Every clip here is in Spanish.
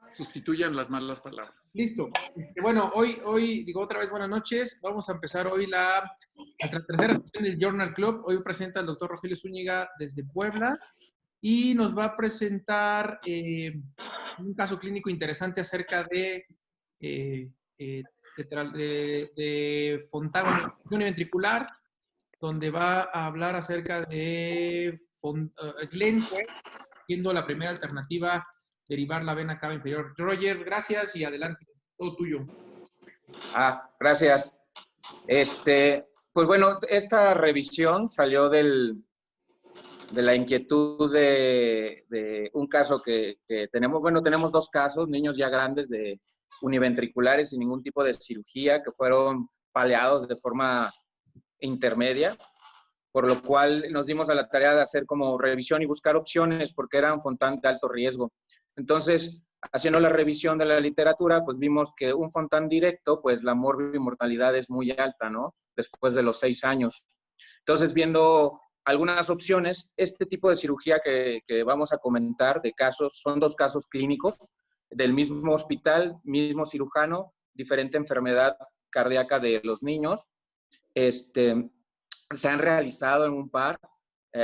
Sustituyan las malas palabras. Listo. Bueno, hoy digo otra vez buenas noches. Vamos a empezar hoy la tercera sesión del Journal Club. Hoy presenta el doctor Rogelio Zúñiga desde Puebla y nos va a presentar un caso clínico interesante acerca de fontanoma univentricular, donde va a hablar acerca de Glenn, siendo la primera alternativa derivar la vena cava inferior. Roger, gracias y adelante, todo tuyo. Gracias. Pues bueno, esta revisión salió de la inquietud de un caso que tenemos. Bueno, tenemos dos casos, niños ya grandes de univentriculares sin ningún tipo de cirugía que fueron paleados de forma intermedia, por lo cual nos dimos a la tarea de hacer como revisión y buscar opciones porque eran fontán de alto riesgo. Entonces, haciendo la revisión de la literatura, pues vimos que un fontán directo, pues la morbimortalidad es muy alta, ¿no? Después de los 6 años. Entonces, viendo algunas opciones, este tipo de cirugía que vamos a comentar de casos, son dos casos clínicos del mismo hospital, mismo cirujano, diferente enfermedad cardíaca de los niños. Se han realizado en un par.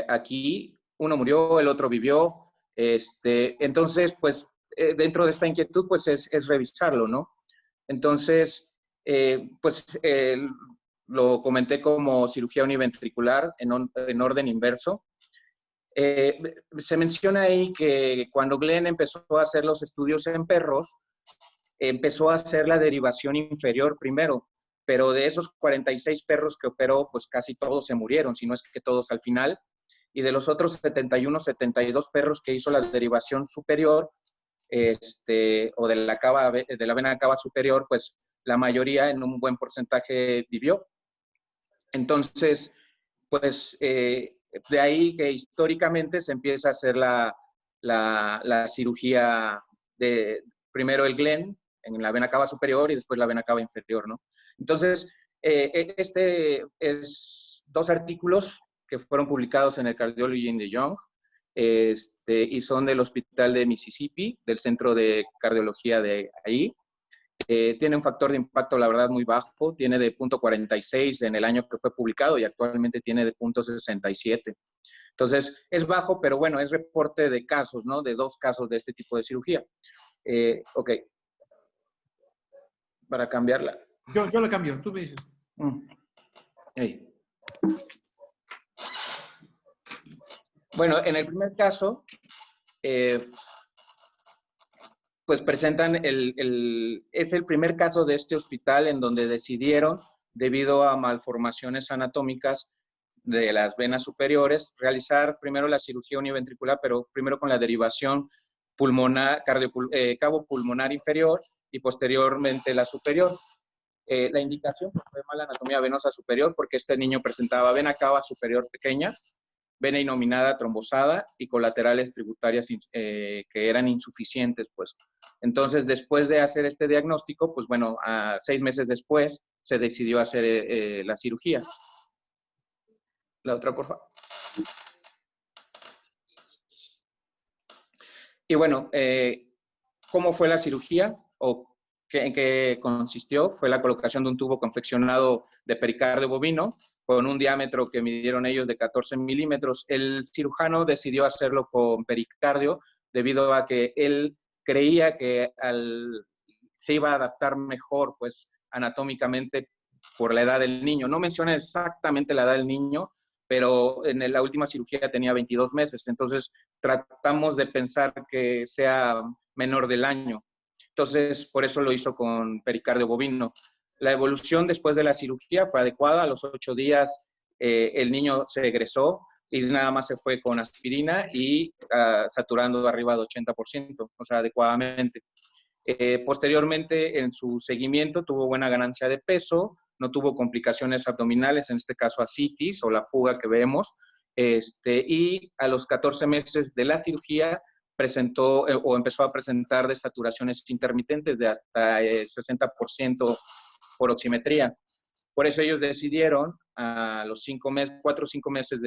Aquí uno murió, el otro vivió. Entonces, pues, dentro de esta inquietud, pues, es revisarlo, ¿no? Entonces, lo comenté como cirugía univentricular en orden inverso. Se menciona ahí que cuando Glenn empezó a hacer los estudios en perros, empezó a hacer la derivación inferior primero, pero de esos 46 perros que operó, pues casi todos se murieron, si no es que todos al final. Y de los otros 71, 72 perros que hizo la derivación superior, o de la vena cava superior, pues la mayoría en un buen porcentaje vivió. Entonces, pues de ahí que históricamente se empieza a hacer la cirugía de primero el Glenn en la vena cava superior y después la vena cava inferior, ¿no? Entonces, es dos artículos que fueron publicados en el Cardiology in the Young, y son del Hospital de Mississippi, del Centro de Cardiología de ahí. Tiene un factor de impacto, la verdad, muy bajo. Tiene de 0.46 en el año que fue publicado y actualmente tiene de 0.67. Entonces, es bajo, pero bueno, es reporte de casos, ¿no? De 2 casos de este tipo de cirugía. Ok. Para cambiarla. Yo la cambio, tú me dices. Hey. Bueno, en el primer caso, pues presentan es el primer caso de este hospital en donde decidieron, debido a malformaciones anatómicas de las venas superiores, realizar primero la cirugía univentricular, pero primero con la derivación pulmonar, cavo pulmonar inferior y posteriormente la superior. La indicación fue mala anatomía venosa superior porque este niño presentaba vena cava superior pequeña, vena innominada trombosada y colaterales tributarias que eran insuficientes, pues. Entonces, después de hacer este diagnóstico, pues bueno, 6 meses después se decidió hacer la cirugía. La otra, por favor. Y bueno, ¿cómo fue la cirugía? ¿O en qué consistió? Fue la colocación de un tubo confeccionado de pericardio bovino con un diámetro que midieron ellos de 14 milímetros. El cirujano decidió hacerlo con pericardio debido a que él creía que se iba a adaptar mejor, pues, anatómicamente por la edad del niño. No menciona exactamente la edad del niño, pero en la última cirugía tenía 22 meses. Entonces, tratamos de pensar que sea menor del año. Entonces, por eso lo hizo con pericardio bovino. La evolución después de la cirugía fue adecuada. A los 8 días el niño se egresó y nada más se fue con aspirina y saturando arriba de 80%, o sea, adecuadamente. Posteriormente, en su seguimiento, tuvo buena ganancia de peso, no tuvo complicaciones abdominales, en este caso ascitis o la fuga que vemos, y a los 14 meses de la cirugía presentó o empezó a presentar desaturaciones intermitentes de hasta 60% por oximetría. Por eso ellos decidieron a los 4 o 5 meses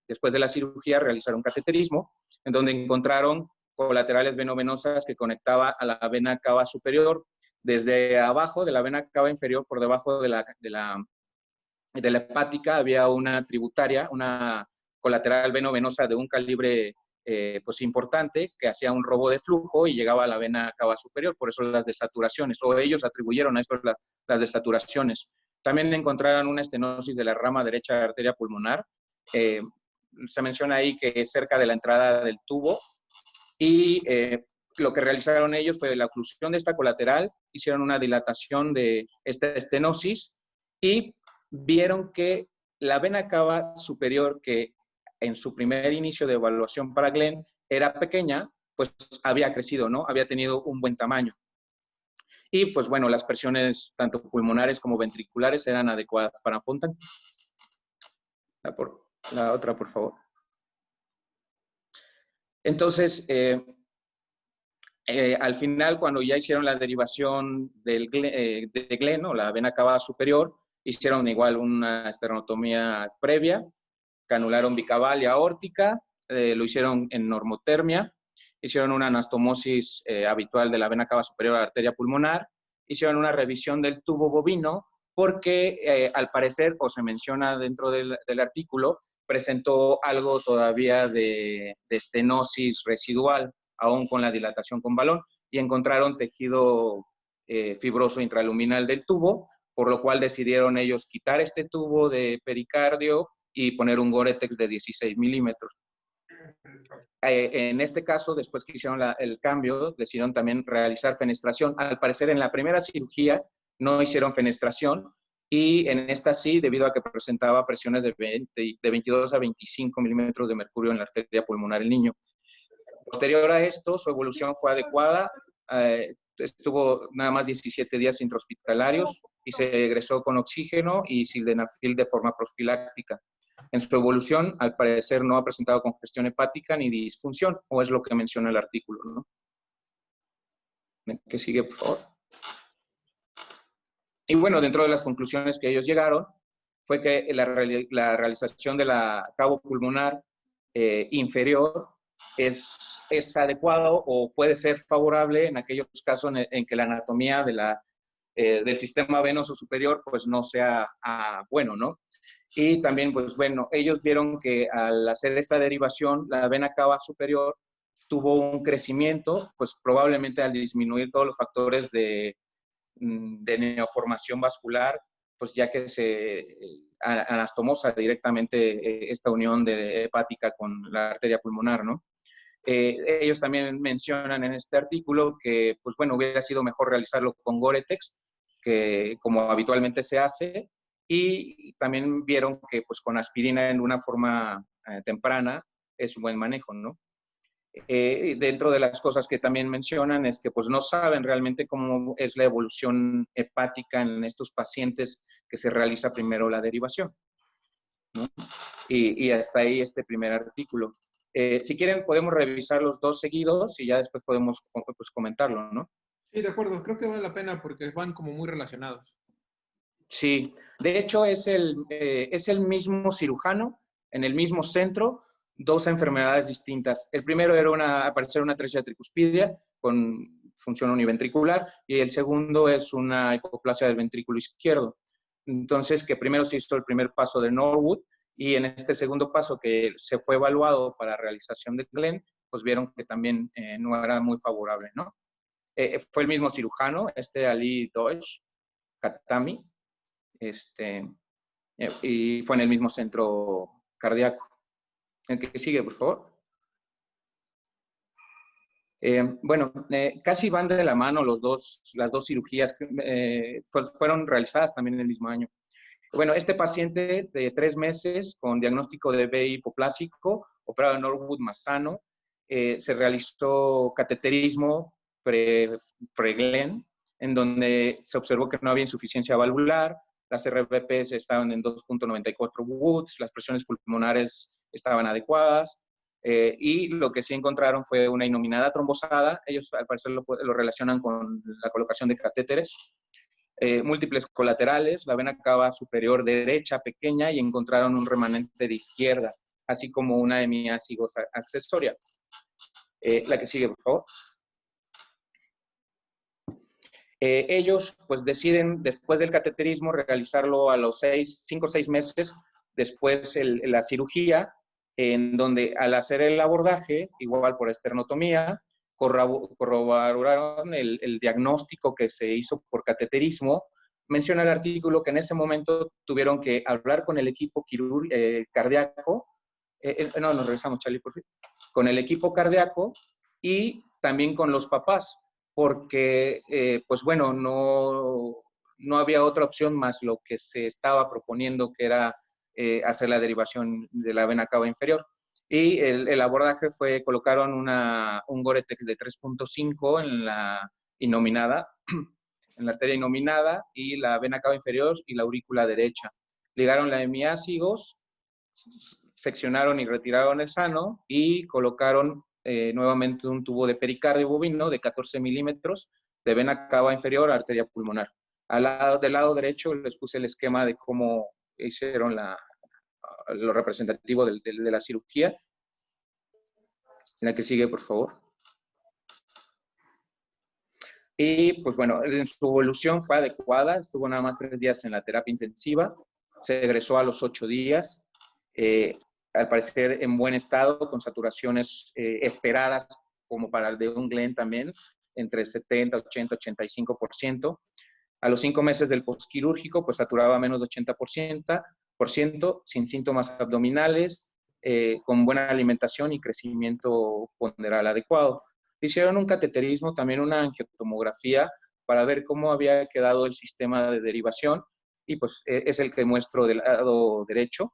después de la cirugía realizar un cateterismo, en donde encontraron colaterales venovenosas que conectaba a la vena cava superior. Desde abajo de la vena cava inferior, por debajo de la hepática, había una tributaria, una colateral venovenosa de un calibre pues importante, que hacía un robo de flujo y llegaba a la vena cava superior. Por eso las desaturaciones, o ellos atribuyeron a esto las desaturaciones. También encontraron una estenosis de la rama derecha de arteria pulmonar. Se menciona ahí que es cerca de la entrada del tubo, y lo que realizaron ellos fue la oclusión de esta colateral, hicieron una dilatación de esta estenosis y vieron que la vena cava superior, que en su primer inicio de evaluación para Glenn era pequeña, pues había crecido, ¿no? Había tenido un buen tamaño. Y pues bueno, las presiones tanto pulmonares como ventriculares eran adecuadas para Fontan. La otra, por favor. Entonces, al final, cuando ya hicieron la derivación de Glenn, o la vena cava superior, hicieron igual una esternotomía previa, canularon bicaval y aórtica, lo hicieron en normotermia, hicieron una anastomosis habitual de la vena cava superior a la arteria pulmonar, hicieron una revisión del tubo bovino, porque al parecer, o se menciona dentro del artículo, presentó algo todavía de estenosis residual, aún con la dilatación con balón, y encontraron tejido fibroso intraluminal del tubo, por lo cual decidieron ellos quitar este tubo de pericardio y poner un Gore-Tex de 16 milímetros. En este caso, después que hicieron el cambio, decidieron también realizar fenestración. Al parecer, en la primera cirugía no hicieron fenestración, y en esta sí, debido a que presentaba presiones de 22 a 25 milímetros de mercurio en la arteria pulmonar del niño. Posterior a esto, su evolución fue adecuada, estuvo nada más 17 días intrahospitalarios y se egresó con oxígeno y sildenafil de forma profiláctica. En su evolución, al parecer, no ha presentado congestión hepática ni disfunción, o es lo que menciona el artículo, ¿no? ¿Qué sigue, por favor? Y bueno, dentro de las conclusiones que ellos llegaron, fue que la realización de la cavo pulmonar inferior es adecuado o puede ser favorable en aquellos casos en que la anatomía del sistema venoso superior pues no sea bueno, ¿no? Y también, pues bueno, ellos vieron que al hacer esta derivación, la vena cava superior tuvo un crecimiento, pues probablemente al disminuir todos los factores de neoformación vascular, pues ya que se anastomosa directamente esta unión de hepática con la arteria pulmonar, ¿no? Ellos también mencionan en este artículo que, pues bueno, hubiera sido mejor realizarlo con Gore-Tex, que como habitualmente se hace, y también vieron que pues con aspirina en una forma temprana es un buen manejo, ¿no? Dentro de las cosas que también mencionan es que pues no saben realmente cómo es la evolución hepática en estos pacientes que se realiza primero la derivación, ¿no? Y hasta ahí este primer artículo. Si quieren podemos revisar los dos seguidos y ya después podemos pues, comentarlo, ¿no? Sí, de acuerdo. Creo que vale la pena porque van como muy relacionados. Sí, de hecho es el mismo cirujano en el mismo centro, dos enfermedades distintas. El primero era aparecer una atresia tricuspidia con función univentricular y el segundo es una hipoplasia del ventrículo izquierdo. Entonces, que primero se hizo el primer paso de Norwood y en este segundo paso que se fue evaluado para realización de Glenn, pues vieron que también no era muy favorable, ¿no? Fue el mismo cirujano, Ali Deutsch Katami, y fue en el mismo centro cardíaco. ¿El que sigue, por favor? Bueno, casi van de la mano las dos cirugías, fueron realizadas también en el mismo año. Bueno, este paciente de 3 meses con diagnóstico de VI hipoplásico, operado en Norwood Massano, se realizó cateterismo pre-Glenn, en donde se observó que no había insuficiencia valvular, las RVPs estaban en 2.94 Woods, las presiones pulmonares estaban adecuadas, y lo que sí encontraron fue una inominada trombosada. Ellos al parecer lo relacionan con la colocación de catéteres. Múltiples colaterales, la vena cava superior derecha pequeña y encontraron un remanente de izquierda, así como una hemiácidos accesoria. La que sigue, por favor. Ellos pues deciden después del cateterismo realizarlo a los 5 o 6 meses después la cirugía, en donde al hacer el abordaje, igual por esternotomía, corroboraron el diagnóstico que se hizo por cateterismo. Menciona el artículo que en ese momento tuvieron que hablar con el equipo cardíaco. No, nos regresamos, Charlie, por favor. Con el equipo cardíaco y también con los papás, porque, pues bueno, no había otra opción más lo que se estaba proponiendo, que era hacer la derivación de la vena cava inferior. Y el abordaje fue, colocaron un Gore-Tex de 3.5 en la innominada, en la arteria innominada y la vena cava inferior y la aurícula derecha. Ligaron la hemiácigos, seccionaron y retiraron el sano y colocaron nuevamente un tubo de pericardio bovino de 14 milímetros de vena cava inferior a arteria pulmonar. Del lado derecho les puse el esquema de cómo hicieron lo representativo de la cirugía. La que sigue, por favor. Y pues bueno, en su evolución fue adecuada, estuvo nada más 3 días en la terapia intensiva, se egresó a los 8 días, al parecer en buen estado, con saturaciones esperadas como para el de un Glenn también, entre 70, 80, 85%. A los 5 meses del postquirúrgico, pues saturaba menos de 80%, sin síntomas abdominales, con buena alimentación y crecimiento ponderal adecuado. Hicieron un cateterismo, también una angiotomografía, para ver cómo había quedado el sistema de derivación, y pues es el que muestro del lado derecho,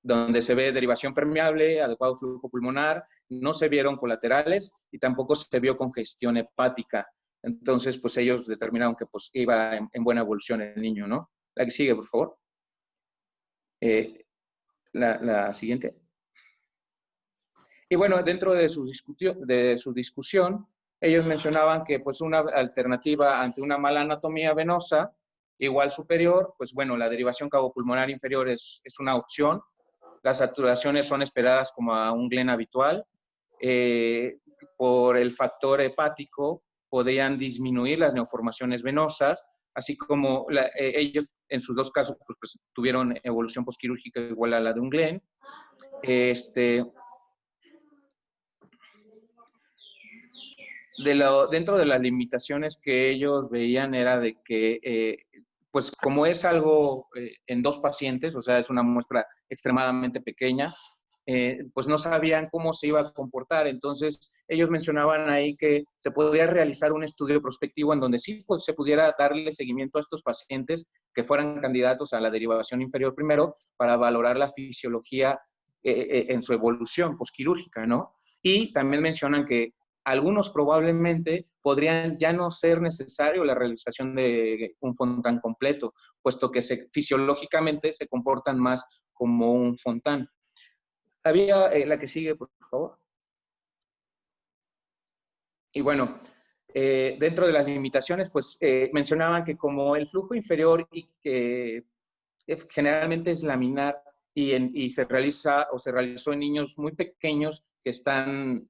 donde se ve derivación permeable, adecuado flujo pulmonar, no se vieron colaterales y tampoco se vio congestión hepática. Entonces, pues ellos determinaron que pues iba en buena evolución el niño, ¿no? La que sigue, por favor. La siguiente. Y bueno, dentro de su discusión, ellos mencionaban que pues una alternativa ante una mala anatomía venosa, igual superior, pues bueno, la derivación cabopulmonar inferior es una opción. Las saturaciones son esperadas como a un Glenn habitual. Por el factor hepático podrían disminuir las neoformaciones venosas, así como ellos en sus 2 casos pues, tuvieron evolución postquirúrgica igual a la de un Glenn. Dentro de las limitaciones que ellos veían era de que, pues como es algo en 2 pacientes, o sea, es una muestra extremadamente pequeña, pues no sabían cómo se iba a comportar. Entonces, ellos mencionaban ahí que se podría realizar un estudio prospectivo en donde sí pues, se pudiera darle seguimiento a estos pacientes que fueran candidatos a la derivación inferior primero para valorar la fisiología en su evolución postquirúrgica, ¿no? Y también mencionan que algunos probablemente podrían ya no ser necesario la realización de un Fontan completo, puesto que fisiológicamente se comportan más como un Fontan. Había la que sigue, por favor. Y bueno, dentro de las limitaciones, pues mencionaban que como el flujo inferior y que generalmente es laminar y se realizó en niños muy pequeños que están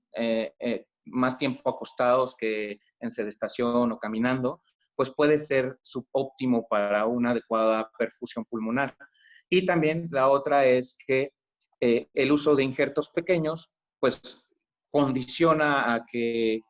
más tiempo acostados que en sedestación o caminando, pues puede ser subóptimo para una adecuada perfusión pulmonar. Y también la otra es que el uso de injertos pequeños, pues condiciona a que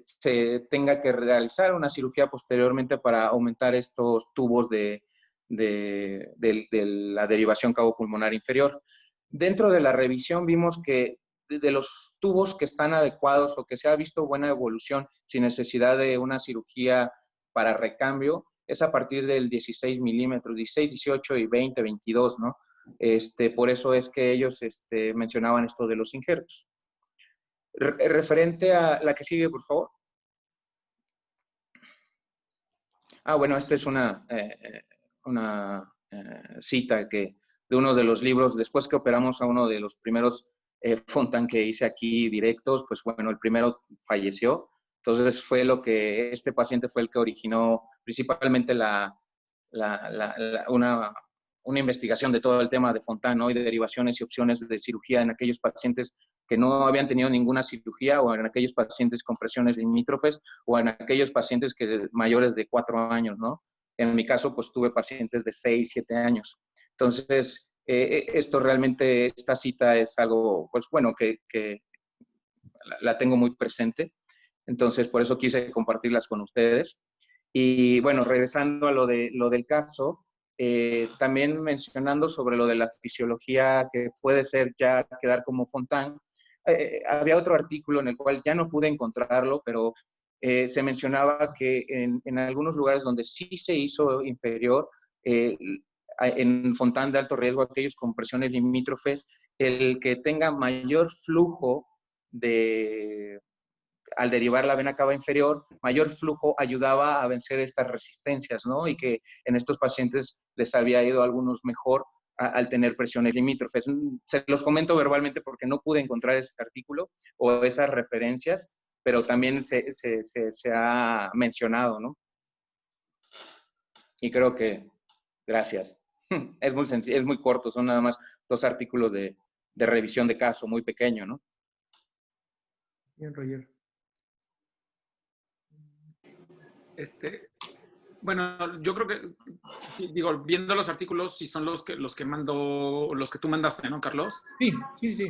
se tenga que realizar una cirugía posteriormente para aumentar estos tubos de la derivación cabopulmonar inferior. Dentro de la revisión vimos que de los tubos que están adecuados o que se ha visto buena evolución sin necesidad de una cirugía para recambio, es a partir del 16 milímetros, 16, 18 y 20, 22, ¿no? Por eso es que ellos mencionaban esto de los injertos. Referente a la que sigue, por favor. Bueno, esta es una cita de uno de los libros, después que operamos a uno de los primeros Fontan que hice aquí directos, pues bueno, el primero falleció. Entonces este paciente fue el que originó principalmente una una investigación de todo el tema de Fontan, ¿no? Y de derivaciones y opciones de cirugía en aquellos pacientes que no habían tenido ninguna cirugía, o en aquellos pacientes con presiones limítrofes, o en aquellos pacientes mayores de 4 años, ¿no? En mi caso, pues tuve pacientes de 6, 7 años. Entonces, esto realmente, esta cita es algo, pues bueno, que la tengo muy presente. Entonces, por eso quise compartirlas con ustedes. Y bueno, regresando a lo del caso, también mencionando sobre lo de la fisiología que puede ser ya quedar como Fontan, había otro artículo en el cual ya no pude encontrarlo, pero se mencionaba que en algunos lugares donde sí se hizo inferior, en Fontan de alto riesgo, aquellos con presiones limítrofes, el que tenga mayor flujo al derivar la vena cava inferior, mayor flujo ayudaba a vencer estas resistencias, ¿no? Y que en estos pacientes les había ido a algunos mejor al tener presiones limítrofes. Se los comento verbalmente porque no pude encontrar ese artículo o esas referencias, pero también se ha mencionado, ¿no? Y creo que, gracias. Es muy sencillo, es muy corto, son nada más 2 artículos de revisión de caso, muy pequeño, ¿no? Bien, Roger. Bueno, yo creo que, digo, viendo los artículos, si son los que tú mandaste, ¿no, Carlos? Sí, sí, sí.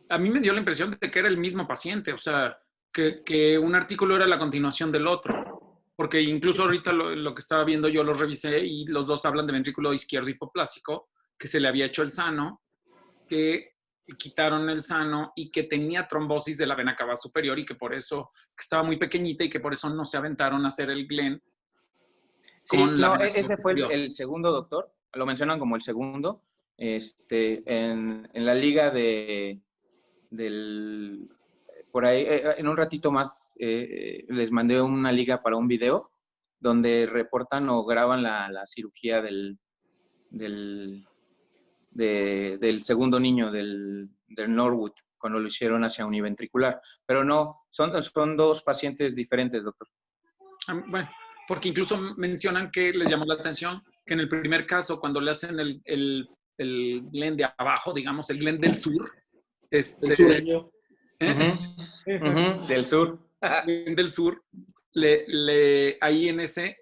A mí me dio la impresión de que era el mismo paciente, o sea, que un artículo era la continuación del otro. Porque incluso ahorita lo que estaba viendo yo lo revisé y los dos hablan de ventrículo izquierdo hipoplásico, que se le había hecho el sano, que quitaron el sano y que tenía trombosis de la vena cava superior y que por eso, que estaba muy pequeñita y que por eso no se aventaron a hacer el Glenn. Sí, no, ese fue el segundo, doctor. Lo mencionan como el segundo. En la liga por ahí, en un ratito más, les mandé una liga para un video donde reportan o graban la cirugía del segundo niño, del Norwood, cuando lo hicieron hacia univentricular. Pero no, son 2 pacientes diferentes, doctor. Bueno, porque incluso mencionan que les llamó la atención que en el primer caso, cuando le hacen el Glenn de abajo, digamos, el Glenn del sur, el sureño. Del sur. Del sur, ahí en ese,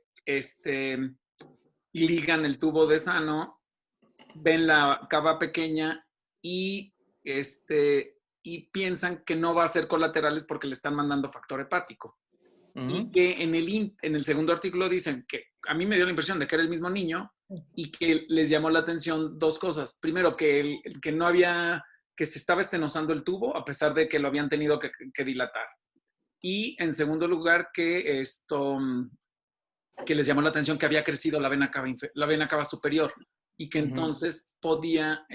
ligan el tubo de sano, ven la cava pequeña y piensan que no va a ser colaterales porque le están mandando factor hepático. Y que en el segundo artículo dicen que a mí me dio la impresión de que era el mismo niño y que les llamó la atención 2 cosas. Primero, que no había, que se estaba estenosando el tubo a pesar de que lo habían tenido que dilatar. Y en segundo lugar, que les llamó la atención que había crecido la vena cava superior y que entonces podía,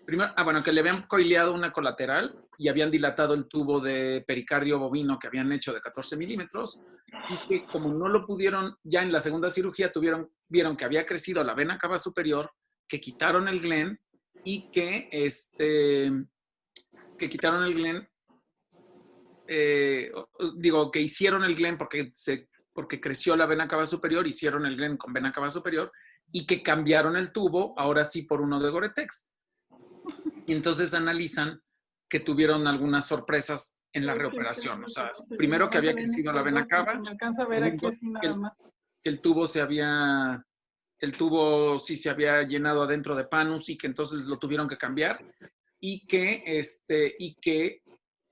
primero, bueno, que le habían coileado una colateral y habían dilatado el tubo de pericardio bovino que habían hecho de 14 milímetros y que como no lo pudieron, ya en la segunda cirugía vieron que había crecido la vena cava superior, que quitaron el Glenn y que quitaron el Glenn, que hicieron el Glenn porque creció la vena cava superior, hicieron el Glenn con vena cava superior y que cambiaron el tubo, ahora sí por uno de Gore-Tex. Y entonces analizan que tuvieron algunas sorpresas en la reoperación. O sea, primero que había crecido la vena cava, segundo que el tubo sí se había llenado adentro de Panus y que entonces lo tuvieron que cambiar y que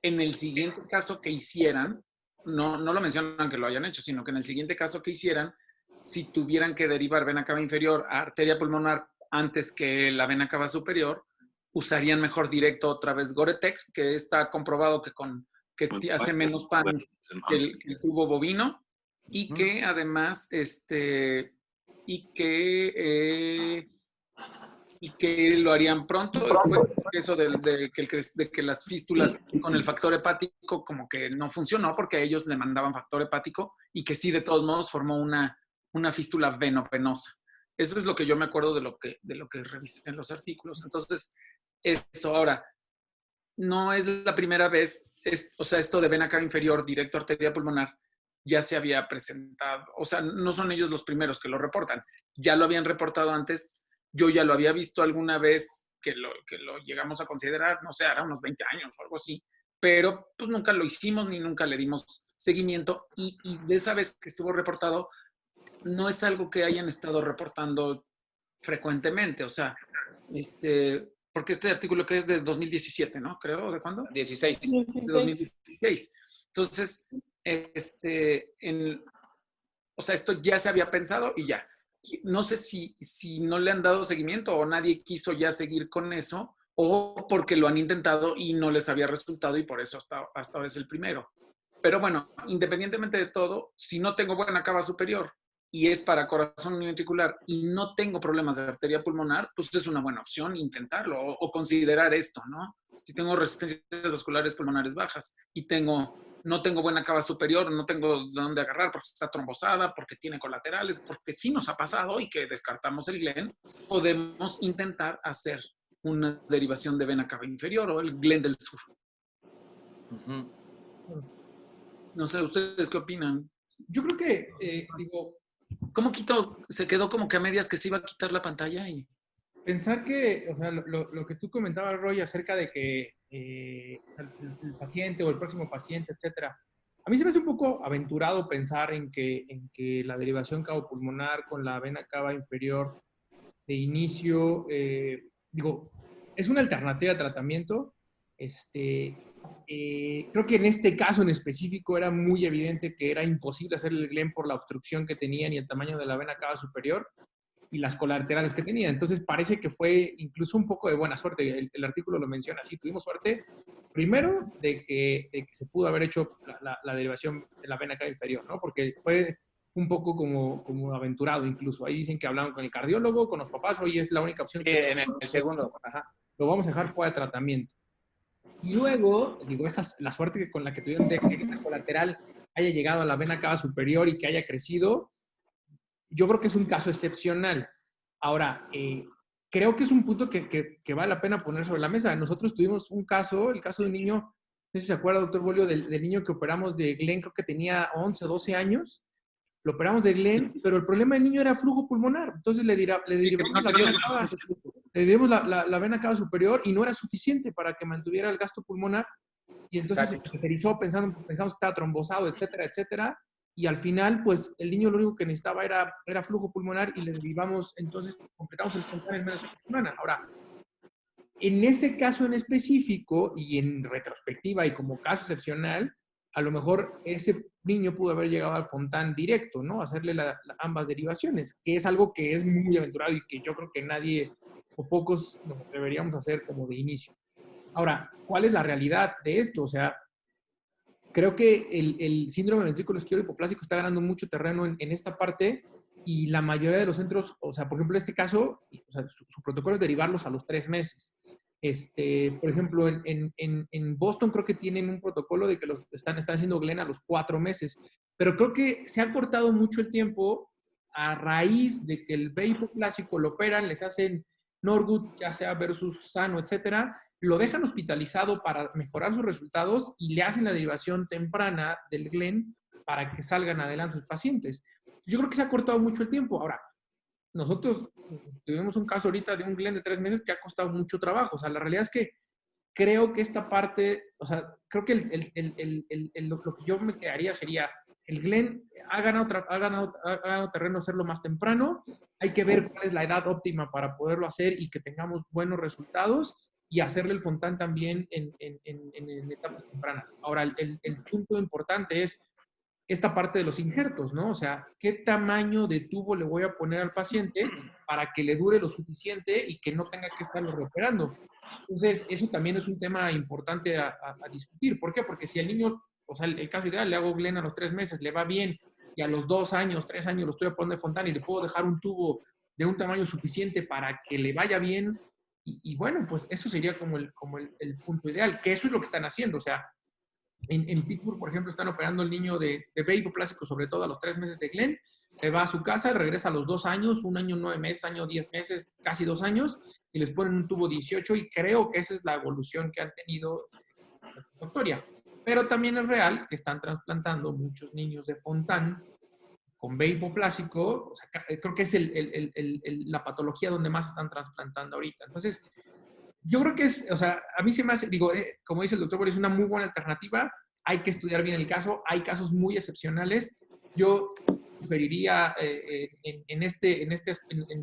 en el siguiente caso que hicieran, no lo mencionan que lo hayan hecho, sino que en el siguiente caso que hicieran, si tuvieran que derivar vena cava inferior a arteria pulmonar antes que la vena cava superior, usarían mejor directo otra vez Gore-Tex, que está comprobado que hace menos Panus que el tubo bovino y que además y que lo harían pronto. Después eso de que las fístulas con el factor hepático como que no funcionó porque a ellos le mandaban factor hepático y que sí de todos modos formó una fístula venopenosa. Eso es lo que yo me acuerdo de lo que revisé en los artículos. Entonces, eso ahora, no es la primera vez, o sea, esto de vena cava inferior directo a arteria pulmonar, ya se había presentado. O sea, no son ellos los primeros que lo reportan. Ya lo habían reportado antes. Yo ya lo había visto alguna vez que lo llegamos a considerar, no sé, hará unos 20 años o algo así. Pero pues nunca lo hicimos ni nunca le dimos seguimiento. Y de esa vez que estuvo reportado, no es algo que hayan estado reportando frecuentemente. O sea, porque este artículo que es de 2017, ¿no? Creo, ¿de cuándo? 16. De 2016. Entonces, o sea, esto ya se había pensado y ya. No sé si no le han dado seguimiento o nadie quiso ya seguir con eso o porque lo han intentado y no les había resultado y por eso hasta ahora es el primero. Pero bueno, independientemente de todo, si no tengo buena cava superior y es para corazón univentricular y no tengo problemas de arteria pulmonar, pues es una buena opción intentarlo o considerar esto, ¿no? Si tengo resistencias vasculares pulmonares bajas y no tengo buena cava superior, no tengo de dónde agarrar porque está trombosada, porque tiene colaterales, porque sí nos ha pasado y que descartamos el Glenn, podemos intentar hacer una derivación de vena cava inferior o el Glenn del sur. No sé, ¿ustedes qué opinan? Yo creo que, ¿Cómo quito? Se quedó como que a medias que se iba a quitar la pantalla y... Pensar que, o sea, lo que tú comentabas, Roy, acerca de que el paciente o el próximo paciente, etcétera. A mí se me hace un poco aventurado pensar en que la derivación cavopulmonar con la vena cava inferior de inicio, es una alternativa de tratamiento. Creo que en este caso en específico era muy evidente que era imposible hacer el Glenn por la obstrucción que tenían y el tamaño de la vena cava superior y las colaterales que tenía. Entonces parece que fue incluso un poco de buena suerte. El artículo lo menciona así. Tuvimos suerte, primero, de que se pudo haber hecho la derivación de la vena cava inferior, ¿no? Porque fue un poco como aventurado incluso. Ahí dicen que hablaron con el cardiólogo, con los papás, hoy es la única opción. En el segundo, lo vamos a dejar fuera de tratamiento. Y luego, esa es la suerte con la que tuvieron de que esta colateral haya llegado a la vena cava superior y que haya crecido. Yo creo que es un caso excepcional. Ahora, creo que es un punto que vale la pena poner sobre la mesa. Nosotros tuvimos un caso, el caso de un niño, no sé si se acuerda, doctor Bolio, del niño que operamos de Glenn, creo que tenía 11, 12 años. Lo operamos de Glenn, pero el problema del niño era flujo pulmonar. Entonces le derivamos la vena cava superior y no era suficiente para que mantuviera el gasto pulmonar. Y entonces se cateterizó, pensamos que estaba trombosado, etcétera, etcétera. Y al final, pues, el niño lo único que necesitaba era flujo pulmonar y le derivamos, entonces, completamos el fontan en menos de una semana. Ahora, en ese caso en específico y en retrospectiva y como caso excepcional, a lo mejor ese niño pudo haber llegado al fontán directo, ¿no? Hacerle ambas derivaciones, que es algo que es muy aventurado y que yo creo que nadie o pocos nos deberíamos hacer como de inicio. Ahora, ¿cuál es la realidad de esto? O sea, creo que el síndrome ventrículo izquierdo hipoplásico está ganando mucho terreno en esta parte y la mayoría de los centros, o sea, por ejemplo, en este caso, o sea, su protocolo es derivarlos a los 3 meses. Por ejemplo, en Boston creo que tienen un protocolo de que los están haciendo Glenn a los 4 meses, pero creo que se ha cortado mucho el tiempo a raíz de que el VI hipoplásico lo operan, les hacen Norwood, ya sea versus Sano, etcétera, lo dejan hospitalizado para mejorar sus resultados y le hacen la derivación temprana del Glenn para que salgan adelante sus pacientes. Yo creo que se ha cortado mucho el tiempo. Ahora, nosotros tuvimos un caso ahorita de un Glenn de 3 meses que ha costado mucho trabajo. O sea, la realidad es que creo que esta parte, o sea, creo que lo que yo me quedaría sería, el Glenn ha ganado terreno hacerlo más temprano. Hay que ver cuál es la edad óptima para poderlo hacer y que tengamos buenos resultados y hacerle el fontán también en etapas tempranas. Ahora, el punto importante es esta parte de los injertos, ¿no? O sea, ¿qué tamaño de tubo le voy a poner al paciente para que le dure lo suficiente y que no tenga que estarlo reoperando? Entonces, eso también es un tema importante a discutir. ¿Por qué? Porque si el niño, o sea, el caso ideal, le hago Glenn a los 3 meses, le va bien, y a los 2 años, 3 años lo estoy poniendo de fontán y le puedo dejar un tubo de un tamaño suficiente para que le vaya bien, y bueno, pues eso sería como el punto ideal, que eso es lo que están haciendo. O sea, en Pittsburgh, por ejemplo, están operando el niño de VI hipoplásico, sobre todo a los 3 meses de Glenn, se va a su casa, regresa a los 2 años, 1 año 9 meses, año 10 meses, casi 2 años, y les ponen un tubo 18, y creo que esa es la evolución que han tenido satisfactoria. Pero también es real que están trasplantando muchos niños de Fontán con B hipoplásico. O sea, creo que es la patología donde más están trasplantando ahorita. Entonces, yo creo que o sea, a mí se me hace, digo, como dice el doctor Boris, es una muy buena alternativa. Hay que estudiar bien el caso. Hay casos muy excepcionales. Yo sugeriría en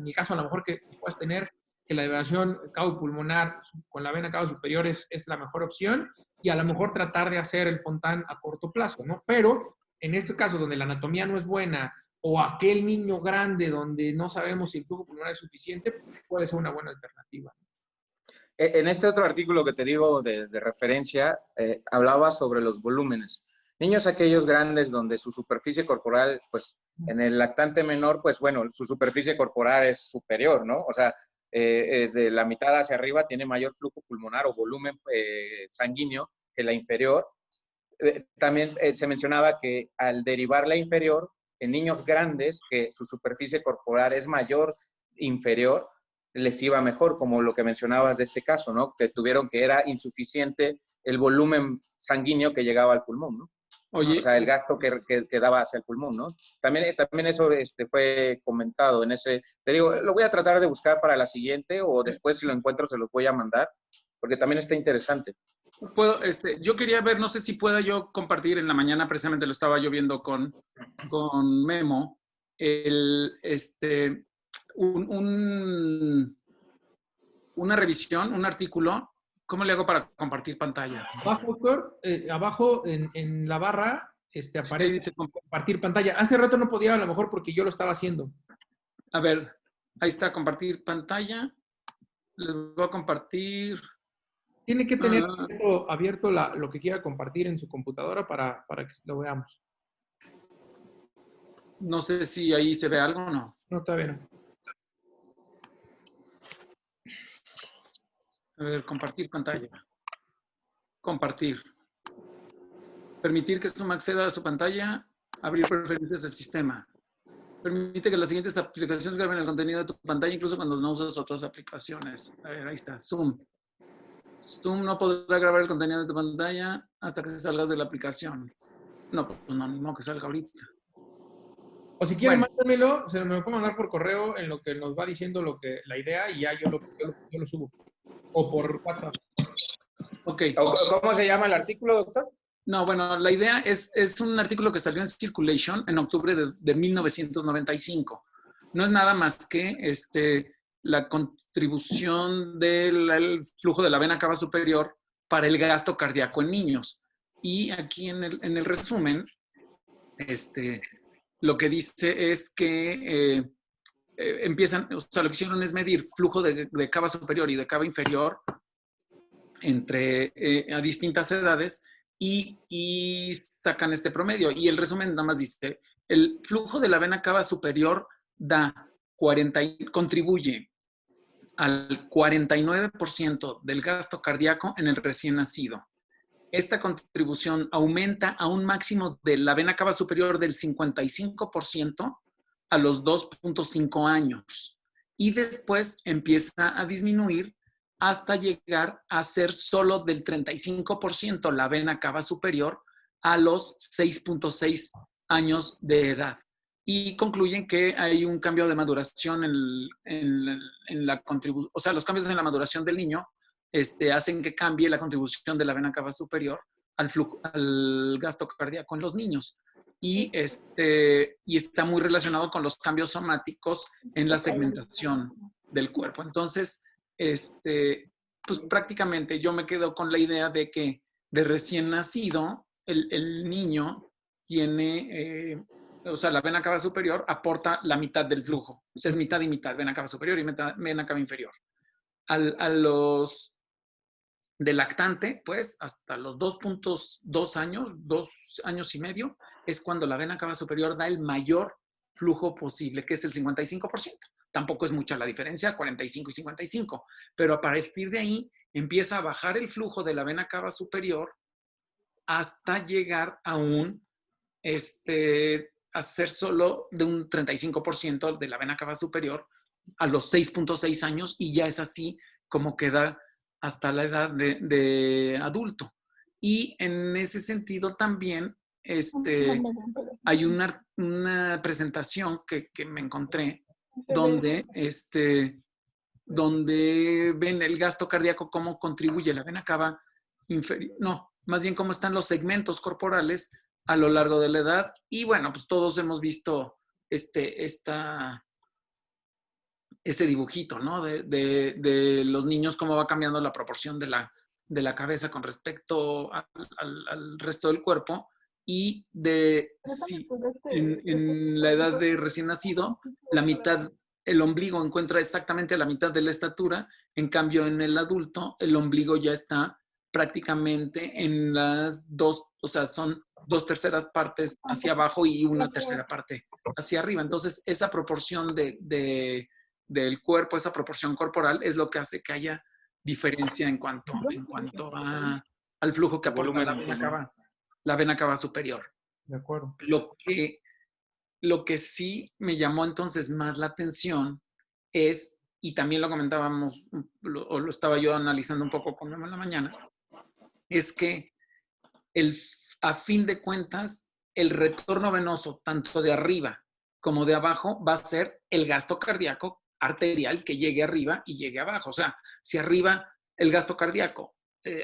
mi caso, a lo mejor que puedas tener que la devastación caudopulmonar con la vena cava superior es la mejor opción, y a lo mejor tratar de hacer el Fontán a corto plazo, ¿no? Pero en este caso, donde la anatomía no es buena, o aquel niño grande donde no sabemos si el flujo pulmonar es suficiente, puede ser una buena alternativa. En este otro artículo que te digo de referencia, hablaba sobre los volúmenes. Niños aquellos grandes donde su superficie corporal, pues en el lactante menor, pues bueno, su superficie corporal es superior, ¿no? O sea, de la mitad hacia arriba tiene mayor flujo pulmonar o volumen sanguíneo que la inferior. También se mencionaba que al derivar la inferior, en niños grandes, que su superficie corporal es mayor, inferior, les iba mejor, como lo que mencionabas de este caso, ¿no? Que tuvieron que era insuficiente el volumen sanguíneo que llegaba al pulmón, ¿no? Oye, o sea, el gasto que daba hacia el pulmón, ¿no? También eso fue comentado en ese... Te digo, lo voy a tratar de buscar para la siguiente, o después si lo encuentro se los voy a mandar, porque también está interesante. Yo quería ver, no sé si pueda yo compartir en la mañana, precisamente lo estaba yo viendo con Memo, una revisión, un artículo. ¿Cómo le hago para compartir pantalla? Abajo, doctor, abajo en la barra aparece Sí, dice compartir pantalla. Hace rato no podía, a lo mejor porque yo lo estaba haciendo. A ver, ahí está, compartir pantalla. Les voy a compartir. Tiene que tener abierto lo que quiera compartir en su computadora para que lo veamos. No sé si ahí se ve algo o no. No, todavía no. A ver, compartir pantalla. Compartir. Permitir que Zoom acceda a su pantalla. Abrir preferencias del sistema. Permite que las siguientes aplicaciones graben el contenido de tu pantalla, incluso cuando no usas otras aplicaciones. A ver, ahí está. Zoom. Zoom no podrá grabar el contenido de tu pantalla hasta que salgas de la aplicación. No, pues no que salga ahorita. O si quieren, mándamelo, se me lo puedo mandar por correo en lo que nos va diciendo la idea, y ya yo lo subo. O por WhatsApp. Ok. ¿Cómo se llama el artículo, doctor? No, bueno, la idea es un artículo que salió en Circulation en octubre de 1995. No es nada más que la contribución del flujo de la vena cava superior para el gasto cardíaco en niños. Y aquí en el resumen, lo que dice es que empiezan, o sea, lo que hicieron es medir flujo de cava superior y de cava inferior a distintas edades, y sacan este promedio. Y el resumen nada más dice, el flujo de la vena cava superior contribuye al 49% del gasto cardíaco en el recién nacido. Esta contribución aumenta a un máximo de la vena cava superior del 55% a los 2.5 años. Y después empieza a disminuir hasta llegar a ser solo del 35% la vena cava superior a los 6.6 años de edad. Y concluyen que hay un cambio de maduración en la contribución, o sea, los cambios en la maduración del niño hacen que cambie la contribución de la vena cava superior al gasto cardíaco en los niños. Y está muy relacionado con los cambios somáticos en la segmentación del cuerpo. Entonces, pues prácticamente yo me quedo con la idea de que de recién nacido el niño tiene, o sea, la vena cava superior aporta la mitad del flujo. O sea, es mitad y mitad, vena cava superior y vena cava inferior. A los de lactante, pues hasta los 2.2 años, 2 años y medio, es cuando la vena cava superior da el mayor flujo posible, que es el 55%. Tampoco es mucha la diferencia, 45 y 55, pero a partir de ahí empieza a bajar el flujo de la vena cava superior hasta llegar a a ser solo de un 35% de la vena cava superior a los 6.6 años, y ya es así como queda hasta la edad de adulto. Y en ese sentido también hay una presentación que me encontré donde, donde ven el gasto cardíaco, cómo contribuye la vena cava inferior, no, más bien cómo están los segmentos corporales a lo largo de la edad. Y bueno, pues todos hemos visto ese dibujito, ¿no? De los niños, cómo va cambiando la proporción de la cabeza con respecto al resto del cuerpo. Y si en la edad de recién nacido, la mitad, el ombligo encuentra exactamente la mitad de la estatura. En cambio, en el adulto, el ombligo ya está prácticamente en las dos, o sea, son 2/3 partes hacia abajo y 1/3 parte hacia arriba. Entonces, esa proporción del cuerpo, esa proporción corporal, es lo que hace que haya diferencia en cuanto al flujo que aporta la vena cava superior. De acuerdo. Lo que sí me llamó entonces más la atención es, y también lo comentábamos, o lo estaba yo analizando un poco con Memo en la mañana, es que a fin de cuentas, el retorno venoso, tanto de arriba como de abajo, va a ser el gasto cardíaco arterial que llegue arriba y llegue abajo. O sea, si arriba el gasto cardíaco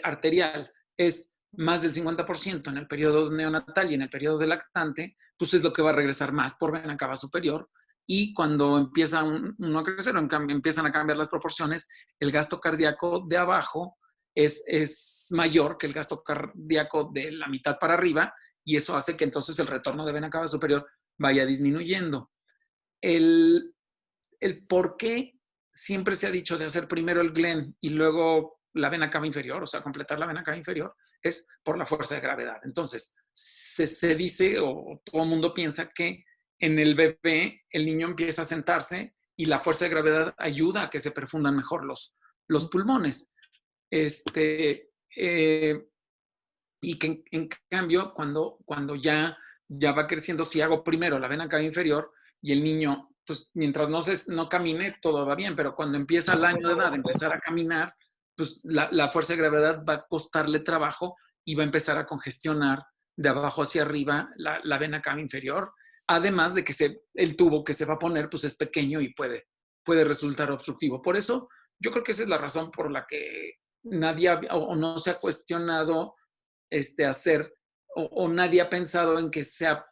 arterial es más del 50% en el periodo neonatal y en el periodo de lactante, pues es lo que va a regresar más por vena cava superior. Y cuando empieza uno a crecer, empiezan a cambiar las proporciones, el gasto cardíaco de abajo es mayor que el gasto cardíaco de la mitad para arriba, y eso hace que entonces el retorno de vena cava superior vaya disminuyendo. El por qué siempre se ha dicho de hacer primero el Glenn y luego la vena cava inferior, o sea, completar la vena cava inferior, es por la fuerza de gravedad. Entonces, se dice, o todo el mundo piensa, que en el bebé el niño empieza a sentarse y la fuerza de gravedad ayuda a que se perfundan mejor los pulmones. Y que en cambio, cuando ya va creciendo, si hago primero la vena cava inferior y el niño, pues mientras no camine, todo va bien, pero cuando empieza el año de edad, empezar a caminar, pues la fuerza de gravedad va a costarle trabajo y va a empezar a congestionar de abajo hacia arriba la vena cava inferior, además de que el tubo que se va a poner, pues es pequeño y puede resultar obstructivo. Por eso, yo creo que esa es la razón por la que nadie o no se ha cuestionado hacer, o nadie ha pensado en que sea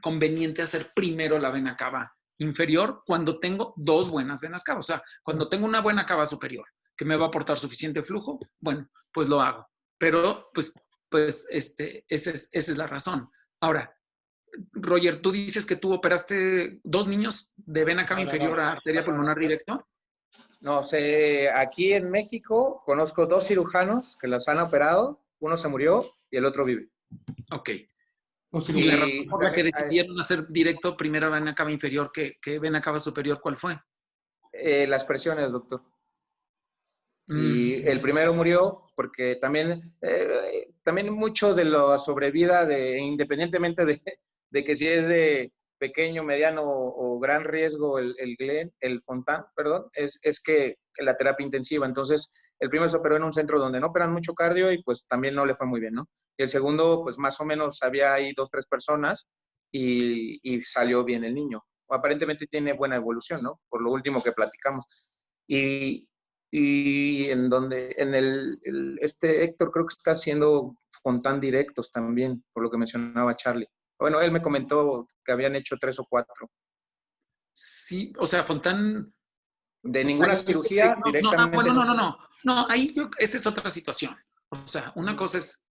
conveniente hacer primero la vena cava inferior cuando tengo dos buenas venas cava. O sea, cuando tengo una buena cava superior que me va a aportar suficiente flujo, bueno, pues lo hago. Pero, esa es la razón. Ahora, Roger, tú dices que tú operaste 2 niños de vena cava inferior a arteria pulmonar directo. No sé, aquí en México conozco 2 cirujanos que los han operado. Uno se murió y el otro vive. Ok. Y la razón por la que decidieron hacer directo primero vena cava inferior que vena cava superior, ¿cuál fue? Las presiones, doctor. Y el primero murió porque también mucho de la sobrevida, independientemente de que si es de pequeño, mediano o gran riesgo el Fontan, perdón, es que la terapia intensiva. Entonces, el primero se operó en un centro donde no operan mucho cardio y pues también no le fue muy bien, ¿no? Y el segundo, pues más o menos había ahí 2, 3 personas y salió bien el niño. Aparentemente tiene buena evolución, ¿no? Por lo último que platicamos. Y este Héctor creo que está haciendo Fontan directos también, por lo que mencionaba Charlie. Bueno, él me comentó que habían hecho 3 o 4. Sí, o sea, Fontan... De ninguna cirugía directamente. No, ahí esa es otra situación. O sea, una cosa es,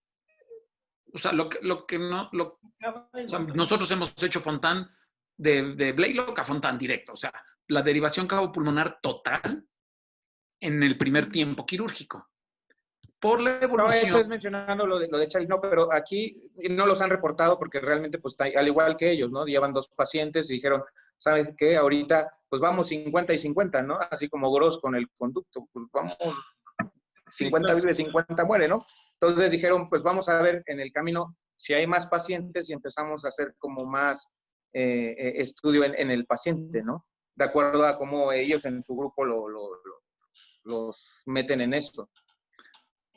o sea, o sea, nosotros hemos hecho Fontan de Blaylock a Fontan directo, o sea, la derivación cavo-pulmonar total en el primer tiempo quirúrgico. Por la evolución... No, estoy mencionando lo de Charlie, no, pero aquí no los han reportado porque realmente, pues, al igual que ellos, ¿no? Llevan 2 pacientes y dijeron, ¿sabes qué? Ahorita, pues, vamos 50 y 50, ¿no? Así como Gross con el conducto, pues, vamos 50 vive, 50 muere, ¿no? Entonces dijeron, pues, vamos a ver en el camino si hay más pacientes y empezamos a hacer como más estudio en el paciente, ¿no? De acuerdo a cómo ellos en su grupo los meten en esto.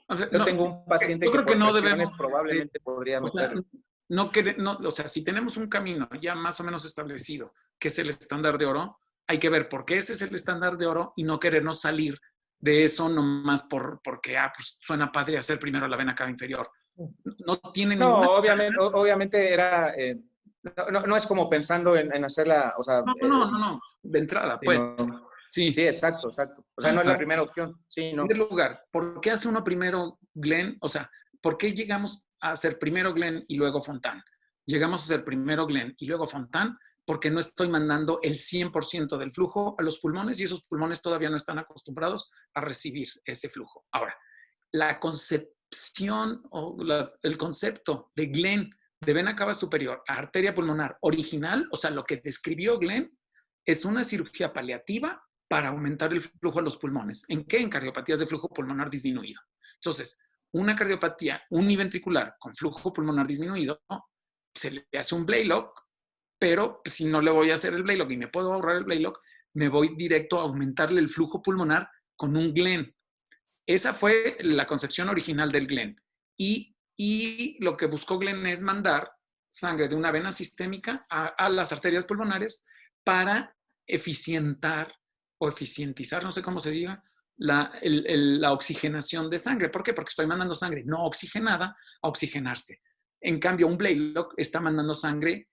O sea, Yo tengo un paciente yo que creo que por no presiones debemos, probablemente podría o sea, meterlo. o sea, si tenemos un camino ya más o menos establecido, que es el estándar de oro, hay que ver por qué ese es el estándar de oro y no querernos salir de eso nomás porque pues, suena padre hacer primero la vena cava inferior. No tiene ninguna... No, obviamente era, no es como pensando en hacerla, o sea, No, de entrada, pues. sino, Sí. sí, exacto. O sea, no es la primera opción. Sí, no. En primer lugar, ¿por qué hace uno primero Glenn? O sea, ¿por qué llegamos a hacer primero Glenn y luego Fontan? Llegamos a hacer primero Glenn y luego Fontan porque no estoy mandando el 100% del flujo a los pulmones y esos pulmones todavía no están acostumbrados a recibir ese flujo. Ahora, la concepción o el concepto de Glenn de vena cava superior a arteria pulmonar original, o sea, lo que describió Glenn, es una cirugía paliativa para aumentar el flujo a los pulmones. ¿En qué? En cardiopatías de flujo pulmonar disminuido. Entonces, una cardiopatía univentricular con flujo pulmonar disminuido, se le hace un Blaylock, pero si no le voy a hacer el Blaylock y me puedo ahorrar el Blaylock, me voy directo a aumentarle el flujo pulmonar con un Glenn. Esa fue la concepción original del Glenn. Y lo que buscó Glenn es mandar sangre de una vena sistémica a las arterias pulmonares para eficientar o eficientizar, no sé cómo se diga, la oxigenación de sangre. ¿Por qué? Porque estoy mandando sangre no oxigenada a oxigenarse. En cambio, un Blaylock está mandando sangre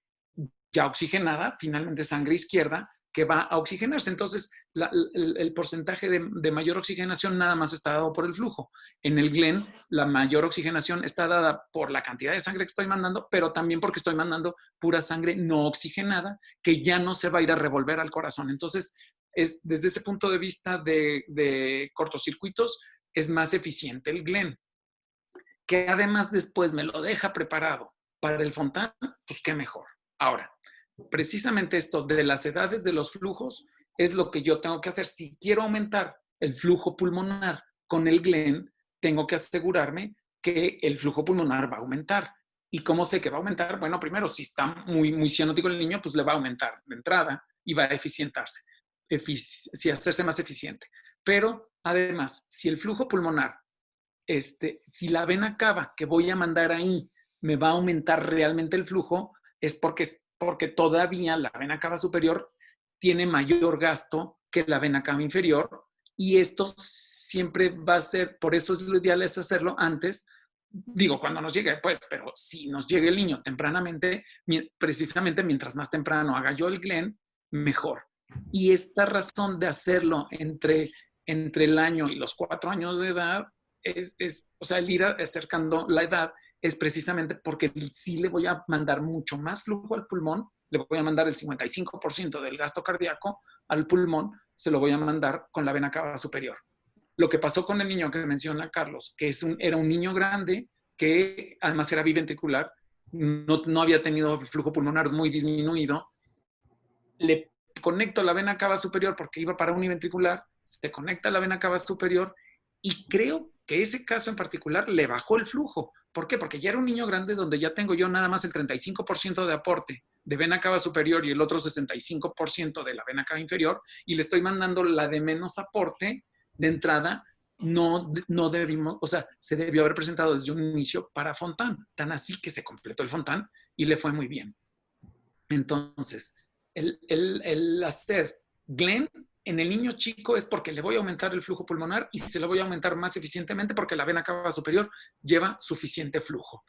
ya oxigenada, finalmente sangre izquierda, que va a oxigenarse. Entonces, el porcentaje de mayor oxigenación nada más está dado por el flujo. En el Glenn, la mayor oxigenación está dada por la cantidad de sangre que estoy mandando, pero también porque estoy mandando pura sangre no oxigenada, que ya no se va a ir a revolver al corazón. Entonces, desde ese punto de vista de cortocircuitos, es más eficiente el Glenn, que además después me lo deja preparado para el Fontan, pues qué mejor. Ahora, precisamente esto de las edades de los flujos es lo que yo tengo que hacer. Si quiero aumentar el flujo pulmonar con el Glenn, tengo que asegurarme que el flujo pulmonar va a aumentar. ¿Y cómo sé que va a aumentar? Bueno, primero, si está muy cianótico el niño, pues le va a aumentar de entrada y va a eficientarse, hacerse más eficiente. Pero además, si el flujo pulmonar, si la vena cava que voy a mandar ahí me va a aumentar realmente el flujo, es porque todavía la vena cava superior tiene mayor gasto que la vena cava inferior y esto siempre va a ser, por eso es lo ideal es hacerlo antes, digo, cuando nos llegue, pues, pero si nos llegue el niño tempranamente, precisamente mientras más temprano haga yo el Glenn, mejor. Y esta razón de hacerlo entre el año y los 4 años de edad o sea, el ir acercando la edad es precisamente porque sí le voy a mandar mucho más flujo al pulmón, le voy a mandar el 55% del gasto cardíaco al pulmón, se lo voy a mandar con la vena cava superior. Lo que pasó con el niño que menciona Carlos, que era un niño grande que además era biventricular, no había tenido flujo pulmonar muy disminuido, le conecto la vena cava superior porque iba para univentricular, se conecta la vena cava superior y creo que ese caso en particular le bajó el flujo. ¿Por qué? Porque ya era un niño grande donde ya tengo yo nada más el 35% de aporte de vena cava superior y el otro 65% de la vena cava inferior y le estoy mandando la de menos aporte de entrada. No debimos, o sea, se debió haber presentado desde un inicio para Fontan, tan así que se completó el Fontan y le fue muy bien. Entonces, el hacer Glenn en el niño chico es porque le voy a aumentar el flujo pulmonar y se lo voy a aumentar más eficientemente porque la vena cava superior lleva suficiente flujo.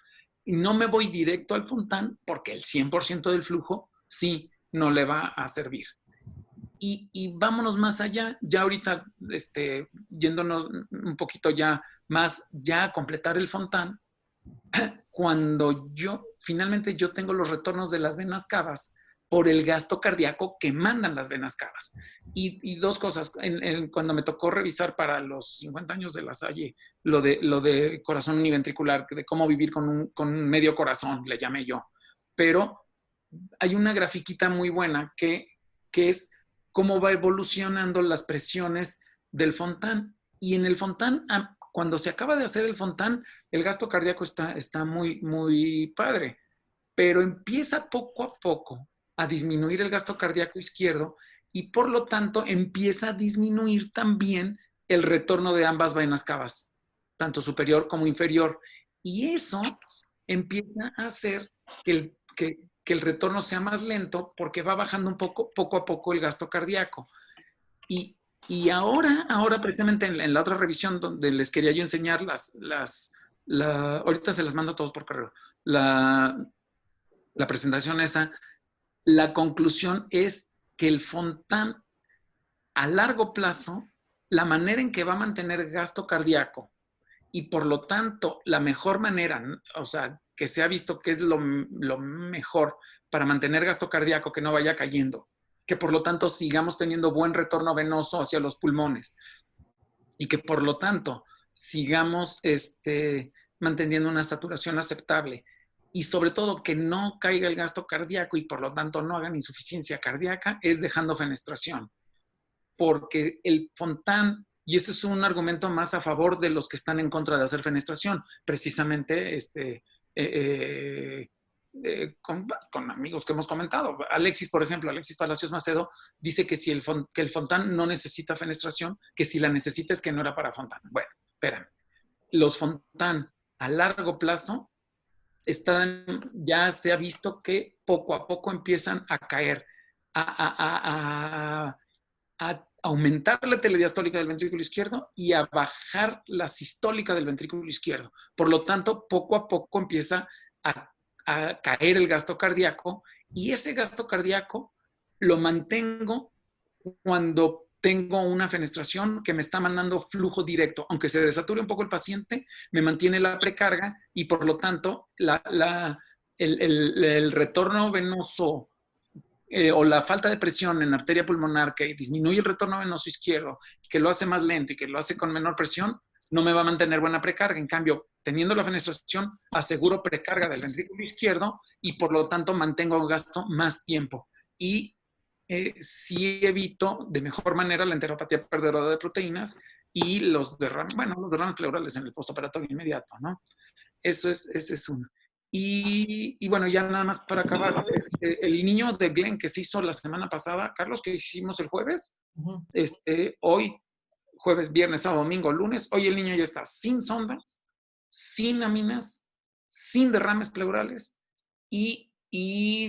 Y no me voy directo al Fontan porque el 100% del flujo sí no le va a servir. Y vámonos más allá, ya ahorita yéndonos un poquito ya más, ya a completar el Fontan, cuando finalmente yo tengo los retornos de las venas cavas por el gasto cardíaco que mandan las venas cavas. Y dos cosas, cuando me tocó revisar para los 50 años de La Salle, lo de corazón univentricular, de cómo vivir con un medio corazón, le llamé yo. Pero hay una grafiquita muy buena que es cómo va evolucionando las presiones del Fontan. Y en el Fontan, cuando se acaba de hacer el Fontan, el gasto cardíaco está muy padre, pero empieza poco a poco a disminuir el gasto cardíaco izquierdo y por lo tanto empieza a disminuir también el retorno de ambas venas cavas tanto superior como inferior. Y eso empieza a hacer que el retorno sea más lento porque va bajando un poco a poco el gasto cardíaco. Y ahora precisamente en la otra revisión donde les quería yo enseñar ahorita se las mando a todos por correo, la presentación esa, la conclusión es que el Fontan a largo plazo, la manera en que va a mantener gasto cardíaco y por lo tanto la mejor manera, o sea, que se ha visto que es lo mejor para mantener gasto cardíaco que no vaya cayendo, que por lo tanto sigamos teniendo buen retorno venoso hacia los pulmones y que por lo tanto sigamos manteniendo una saturación aceptable y sobre todo que no caiga el gasto cardíaco y por lo tanto no hagan insuficiencia cardíaca, es dejando fenestración. Porque el Fontan, y ese es un argumento más a favor de los que están en contra de hacer fenestración, precisamente con amigos que hemos comentado. Alexis, por ejemplo, Alexis Palacios Macedo, dice que que el Fontan no necesita fenestración, que si la necesita es que no era para Fontan. Bueno, espérame. Los Fontan a largo plazo ya se ha visto que poco a poco empiezan a caer, a aumentar la telediastólica del ventrículo izquierdo y a bajar la sistólica del ventrículo izquierdo. Por lo tanto, poco a poco empieza a caer el gasto cardíaco y ese gasto cardíaco lo mantengo cuando tengo una fenestración que me está mandando flujo directo. Aunque se desature un poco el paciente, me mantiene la precarga y por lo tanto el retorno venoso o la falta de presión en arteria pulmonar que disminuye el retorno venoso izquierdo, que lo hace más lento y que lo hace con menor presión, no me va a mantener buena precarga. En cambio, teniendo la fenestración, aseguro precarga del ventrículo izquierdo y por lo tanto mantengo gasto más tiempo. Y sí evito de mejor manera la enteropatía perdedora de proteínas y los derrames pleurales en el postoperatorio inmediato, ¿no? Ese es uno. Y bueno, ya nada más para acabar, el niño de Glenn que se hizo la semana pasada, Carlos, que hicimos el jueves, hoy, jueves, viernes, sábado, domingo, lunes, hoy el niño ya está sin sondas, sin aminas, sin derrames pleurales y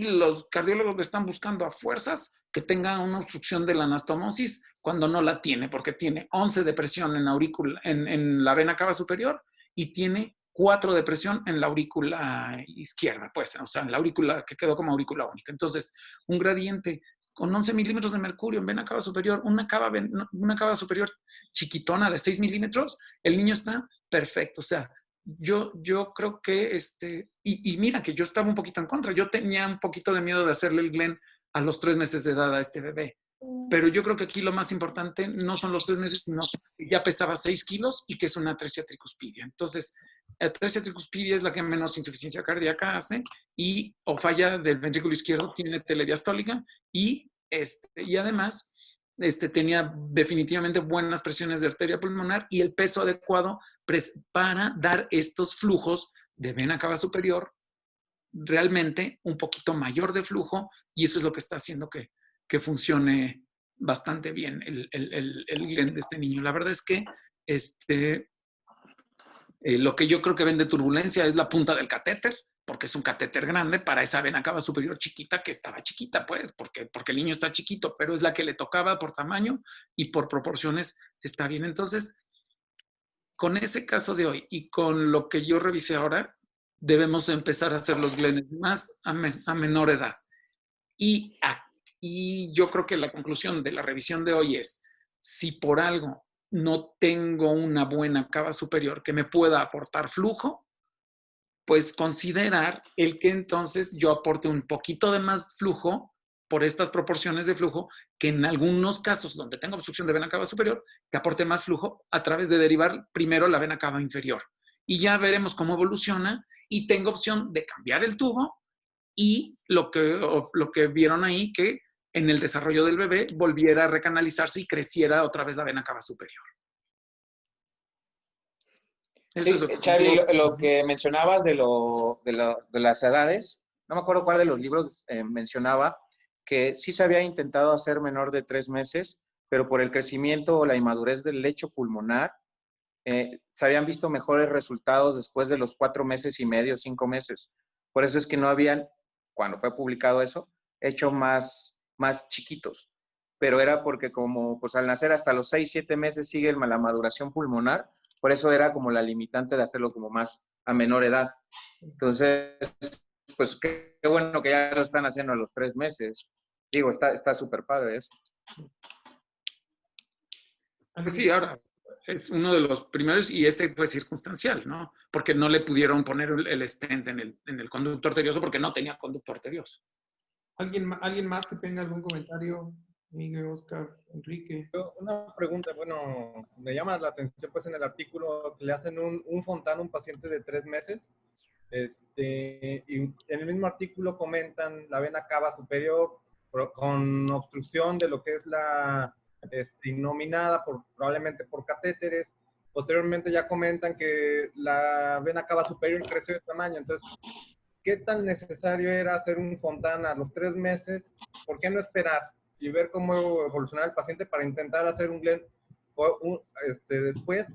los cardiólogos le están buscando a fuerzas que tenga una obstrucción de la anastomosis cuando no la tiene, porque tiene 11 de presión en la vena cava superior y tiene 4 de presión en la aurícula izquierda, pues, o sea, en la aurícula que quedó como aurícula única. Entonces, un gradiente con 11 milímetros de mercurio en vena cava superior, una cava superior chiquitona de 6 milímetros, el niño está perfecto. O sea, yo creo que, y mira que yo estaba un poquito en contra, yo tenía un poquito de miedo de hacerle el Glenn a los 3 meses de edad a este bebé. Pero yo creo que aquí lo más importante no son los 3 meses, sino que ya pesaba 6 kilos y que es una atresia tricuspidia. Entonces, la atresia tricuspidia es la que menos insuficiencia cardíaca hace y o falla del ventrículo izquierdo, tiene telediastólica y además tenía definitivamente buenas presiones de arteria pulmonar y el peso adecuado para dar estos flujos de vena cava superior realmente un poquito mayor de flujo y eso es lo que está haciendo que funcione bastante bien el Glenn de este niño. La verdad es que lo que yo creo que vende turbulencia es la punta del catéter, porque es un catéter grande para esa vena cava superior chiquita que estaba chiquita, pues, porque el niño está chiquito, pero es la que le tocaba por tamaño y por proporciones está bien. Entonces, con ese caso de hoy y con lo que yo revisé ahora, debemos empezar a hacer los Glenns más a menor edad. Y yo creo que la conclusión de la revisión de hoy es, si por algo no tengo una buena cava superior que me pueda aportar flujo, pues considerar el que entonces yo aporte un poquito de más flujo por estas proporciones de flujo, que en algunos casos donde tengo obstrucción de vena cava superior, que aporte más flujo a través de derivar primero la vena cava inferior. Y ya veremos cómo evoluciona y tengo opción de cambiar el tubo y lo que vieron ahí, que en el desarrollo del bebé volviera a recanalizarse y creciera otra vez la vena cava superior. Sí, Charlie, lo que mencionabas de las edades, no me acuerdo cuál de los libros mencionaba que sí se había intentado hacer menor de 3 meses, pero por el crecimiento o la inmadurez del lecho pulmonar, se habían visto mejores resultados después de los 4 meses y medio, 5 meses. Por eso es que no habían, cuando fue publicado eso, hecho más chiquitos. Pero era porque como pues al nacer hasta los 6, 7 meses sigue la maduración pulmonar, por eso era como la limitante de hacerlo como más a menor edad. Entonces, pues qué bueno que ya lo están haciendo a los 3 meses. Digo, está súper padre eso. Pues sí, ahora es uno de los primeros y este fue circunstancial, ¿no? Porque no le pudieron poner el stent en el conducto arterioso porque no tenía conducto arterioso. ¿Alguien más que tenga algún comentario? Miguel, Oscar, Enrique. Una pregunta, bueno, me llama la atención pues en el artículo que le hacen un Fontan a un paciente de 3 meses. Y en el mismo artículo comentan la vena cava superior con obstrucción de lo que es la innominada, probablemente por catéteres. Posteriormente ya comentan que la vena cava superior creció de tamaño. Entonces, ¿qué tan necesario era hacer un Fontan a los 3 meses? ¿Por qué no esperar y ver cómo evolucionaba el paciente para intentar hacer un Glenn después?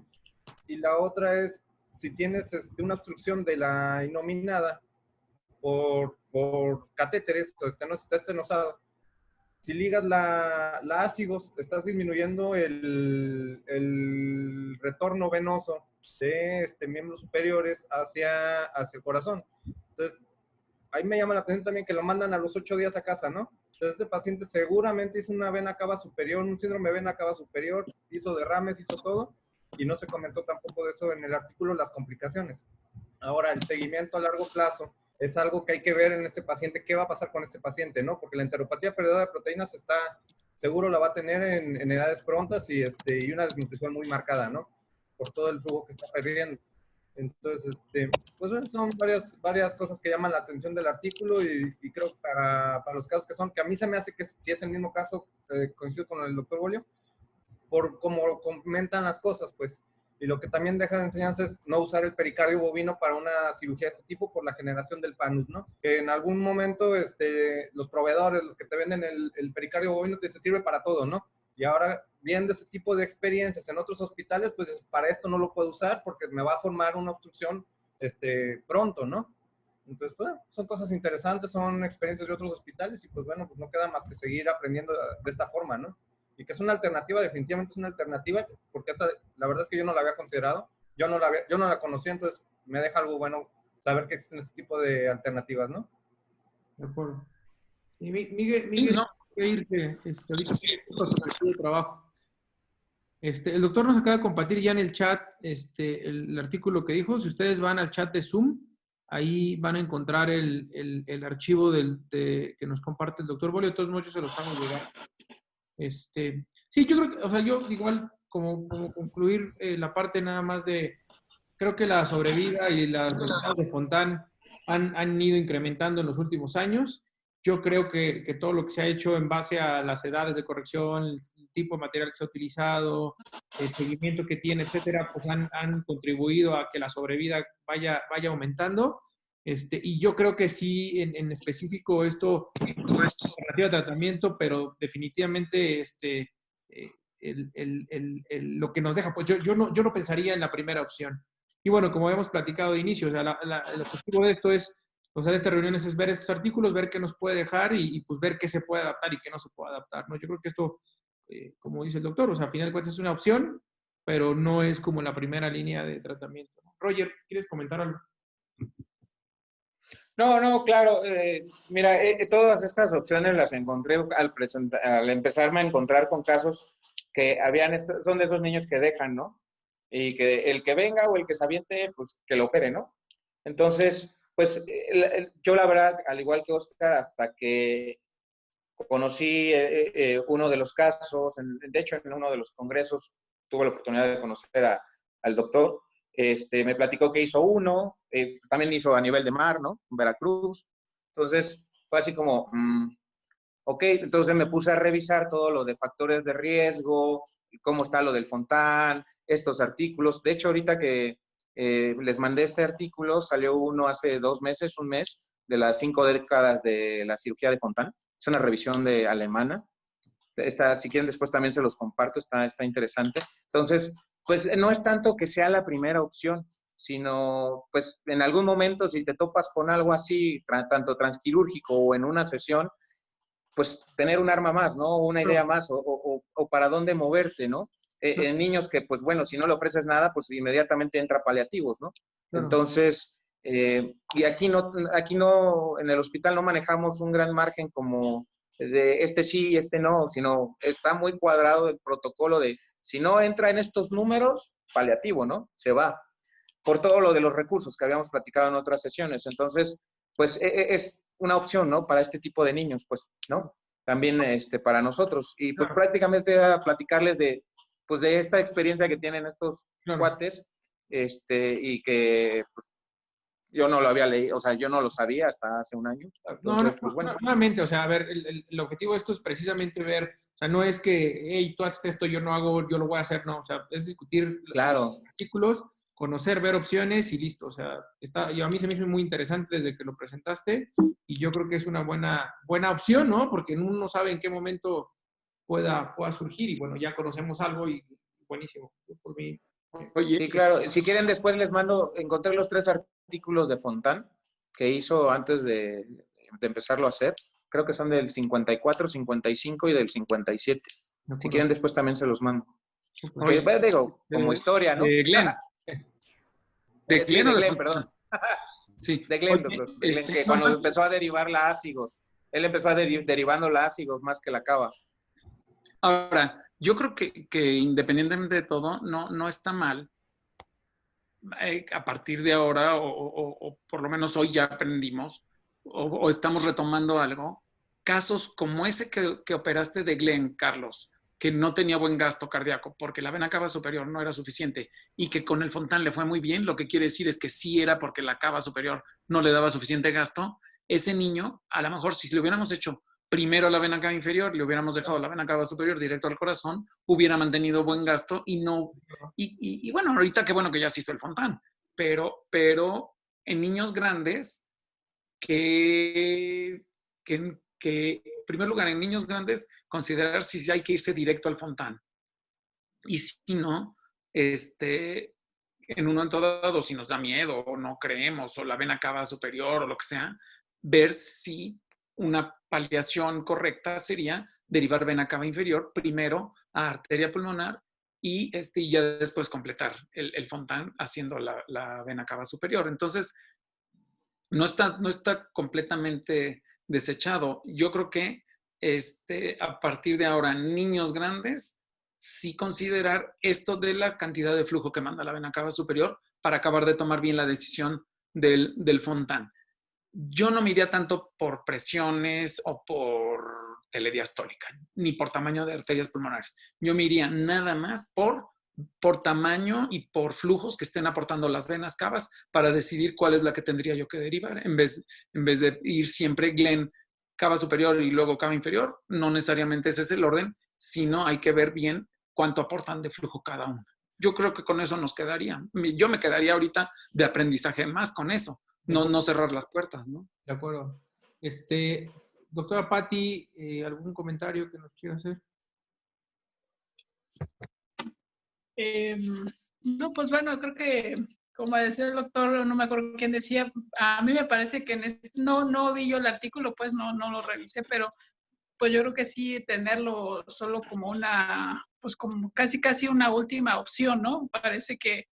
Y la otra es, si tienes una obstrucción de la innominada por catéteres o está estenosado, si ligas la ácigos, estás disminuyendo el retorno venoso de miembros superiores hacia el corazón. Entonces, ahí me llama la atención también que lo mandan a los 8 días a casa, ¿no? Entonces, ese paciente seguramente hizo una vena cava superior, un síndrome de vena cava superior, hizo derrames, hizo todo, y no se comentó tampoco de eso en el artículo, las complicaciones. Ahora, el seguimiento a largo plazo es algo que hay que ver en este paciente, qué va a pasar con este paciente, ¿no? Porque la enteropatía perdedora de proteínas seguro la va a tener en edades prontas y una desnutrición muy marcada, ¿no? Por todo el flujo que está perdiendo. Entonces, pues bueno, son varias cosas que llaman la atención del artículo y creo que para los casos que a mí se me hace que si es el mismo caso, coincido con el doctor Bolio, por cómo comentan las cosas, pues. Y lo que también deja de enseñanza es no usar el pericardio bovino para una cirugía de este tipo por la generación del panus, ¿no? Que en algún momento los proveedores, los que te venden el pericardio bovino, te sirve para todo, ¿no? Y ahora, viendo este tipo de experiencias en otros hospitales, pues para esto no lo puedo usar porque me va a formar una obstrucción pronto, ¿no? Entonces, pues, son cosas interesantes, son experiencias de otros hospitales y pues bueno, pues no queda más que seguir aprendiendo de esta forma, ¿no? Y que es una alternativa, definitivamente es una alternativa, porque la verdad es que yo no la había considerado, yo no la conocía, entonces me deja algo bueno saber que existen este tipo de alternativas, ¿no? De acuerdo. Y Miguel, no. irte, ahorita de trabajo. El doctor nos acaba de compartir ya en el chat el artículo que dijo. Si ustedes van al chat de Zoom, ahí van a encontrar el archivo que nos comparte el doctor Bolio. De todos modos, se los hago llegar. Sí, yo creo que, o sea, yo igual como concluir la parte nada más creo que la sobrevida y las resultados de Fontan han ido incrementando en los últimos años. Yo creo que todo lo que se ha hecho en base a las edades de corrección, el tipo de material que se ha utilizado, el seguimiento que tiene, etcétera, pues han contribuido a que la sobrevida vaya aumentando. Y yo creo que sí, en específico, esto no es alternativa de tratamiento, pero definitivamente lo que nos deja, pues yo no pensaría en la primera opción. Y bueno, como habíamos platicado de inicio, o sea, el objetivo de esto es, o sea, de estas reuniones es ver estos artículos, ver qué nos puede dejar y pues ver qué se puede adaptar y qué no se puede adaptar, ¿no? Yo creo que esto, como dice el doctor, o sea, a final de cuentas es una opción, pero no es como la primera línea de tratamiento. Roger, ¿quieres comentar algo? No, claro. Mira, todas estas opciones las encontré al empezarme a encontrar con casos que son de esos niños que dejan, ¿no? Y que el que venga o el que se aviente, pues que lo opere, ¿no? Entonces, pues yo la verdad, al igual que Oscar, hasta que conocí uno de los casos, de hecho en uno de los congresos tuve la oportunidad de conocer al doctor. Me platicó que hizo uno, también hizo a nivel de mar, ¿no? En Veracruz. Entonces, fue así como, ok, entonces me puse a revisar todo lo de factores de riesgo, cómo está lo del Fontan, estos artículos. De hecho, ahorita que les mandé este artículo, salió uno hace 2 meses, un mes, de las 5 décadas de la cirugía de Fontan. Es una revisión alemana. Si quieren después también se los comparto, está interesante. Entonces, pues no es tanto que sea la primera opción, sino pues en algún momento si te topas con algo así, tanto transquirúrgico o en una sesión, pues tener un arma más, ¿no? Una idea más o para dónde moverte, ¿no? En niños que, pues bueno, si no le ofreces nada, pues inmediatamente entra paliativos, ¿no? Entonces, y aquí no, en el hospital no manejamos un gran margen como de este sí y este no, sino está muy cuadrado el protocolo de si no entra en estos números, paliativo, ¿no? Se va. Por todo lo de los recursos que habíamos platicado en otras sesiones. Entonces, pues es una opción, ¿no? Para este tipo de niños, pues, ¿no? También para nosotros. Y pues prácticamente a platicarles pues, de esta experiencia que tienen estos cuates, y que pues, yo no lo había leído, o sea, yo no lo sabía hasta hace un año. Entonces, pues bueno. Nuevamente, o sea, a ver, el objetivo de esto es precisamente ver, o sea, no es que, hey, tú haces esto, yo no hago, yo lo voy a hacer, no, o sea, es discutir los artículos, conocer, ver opciones y listo, o sea, a mí se me hizo muy interesante desde que lo presentaste y yo creo que es una buena opción, ¿no? Porque uno no sabe en qué momento pueda surgir y bueno, ya conocemos algo y buenísimo. Por mí. Oye, sí, claro. Si quieren, después les encontré los 3 artículos de Fontán que hizo antes de empezarlo a hacer. Creo que son del 54, 55 y del 57. Si quieren, después también se los mando. Porque, pues, digo, como historia, ¿no? De Glenn. ¿De Glenn, perdón. Sí. De Glenn, doctor. De Glenn, que cuando empezó a derivar la ácigos, él empezó a derivando la ácigos más que la cava. Ahora, yo creo que independientemente de todo, no está mal a partir de ahora, o por lo menos hoy ya aprendimos, o estamos retomando algo, casos como ese que operaste de Glenn, Carlos, que no tenía buen gasto cardíaco porque la vena cava superior no era suficiente y que con el Fontán le fue muy bien, lo que quiere decir es que sí era porque la cava superior no le daba suficiente gasto. Ese niño, a lo mejor si le hubiéramos hecho primero la vena cava inferior, le hubiéramos dejado la vena cava superior directo al corazón, hubiera mantenido buen gasto y no... Y bueno, ahorita qué bueno que ya se hizo el Fontán, pero en niños grandes que en primer lugar, en niños grandes, considerar si hay que irse directo al Fontán. Y si no, en un momento dado, si nos da miedo o no creemos, o la vena cava superior o lo que sea, ver si una paliación correcta sería derivar vena cava inferior primero a arteria pulmonar y ya después completar el Fontán haciendo la vena cava superior. Entonces, no está completamente desechado. Yo creo que a partir de ahora, niños grandes, sí considerar esto de la cantidad de flujo que manda la vena cava superior para acabar de tomar bien la decisión del Fontán. Yo no me iría tanto por presiones o por telediastólica, ni por tamaño de arterias pulmonares. Yo me iría nada más por tamaño y por flujos que estén aportando las venas cavas para decidir cuál es la que tendría yo que derivar, en vez de ir siempre Glenn cava superior y luego cava inferior. No necesariamente ese es el orden, sino hay que ver bien cuánto aportan de flujo cada uno. Yo creo que con eso nos quedaría. Yo me quedaría ahorita de aprendizaje más con eso, no cerrar las puertas, ¿no? De acuerdo. Doctora Patti, ¿algún comentario que nos quiera hacer? No, pues bueno, creo que, como decía el doctor, no me acuerdo quién decía, a mí me parece que no vi yo el artículo, pues no lo revisé, pero pues yo creo que sí tenerlo solo como pues como casi una última opción, ¿no? Parece que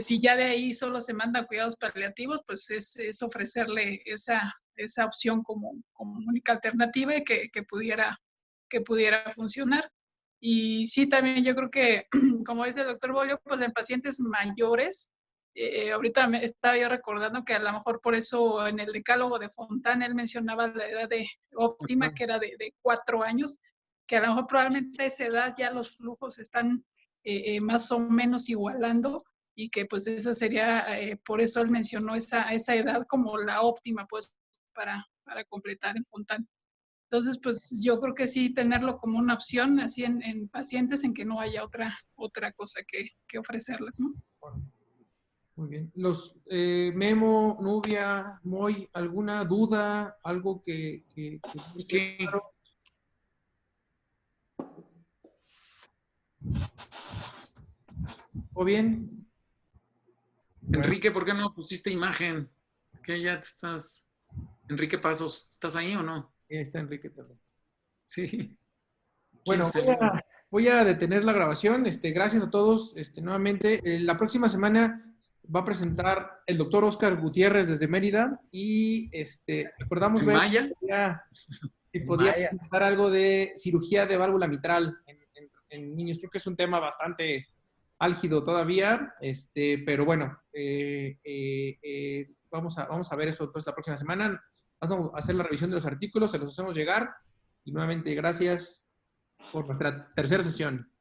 si ya de ahí solo se manda cuidados paliativos, pues es ofrecerle esa opción como única alternativa y que pudiera funcionar. Y sí, también yo creo que, como dice el doctor Bolio, pues en pacientes mayores, ahorita me estaba yo recordando que a lo mejor por eso en el decálogo de Fontán él mencionaba la edad óptima, que era de 4 años, que a lo mejor probablemente a esa edad ya los flujos están más o menos igualando y que pues esa sería, por eso él mencionó esa edad como la óptima pues para completar en Fontán. Entonces, pues yo creo que sí tenerlo como una opción así en pacientes en que no haya otra cosa que ofrecerles, ¿no? Muy bien. Memo, Nubia, Moy, ¿alguna duda? ¿Algo que claro? ¿O bien? Enrique, ¿por qué no pusiste imagen? Que ya estás. Enrique Pasos, ¿estás ahí o no? Ahí está Enrique también. Sí. Bueno, voy a detener la grabación. Gracias a todos. Nuevamente, la próxima semana va a presentar el doctor Oscar Gutiérrez desde Mérida y recordamos ver si podía presentar algo de cirugía de válvula mitral en niños. Creo que es un tema bastante álgido todavía, pero bueno, vamos a ver eso pues, la próxima semana. Vamos a hacer la revisión de los artículos, se los hacemos llegar y nuevamente gracias por nuestra tercera sesión.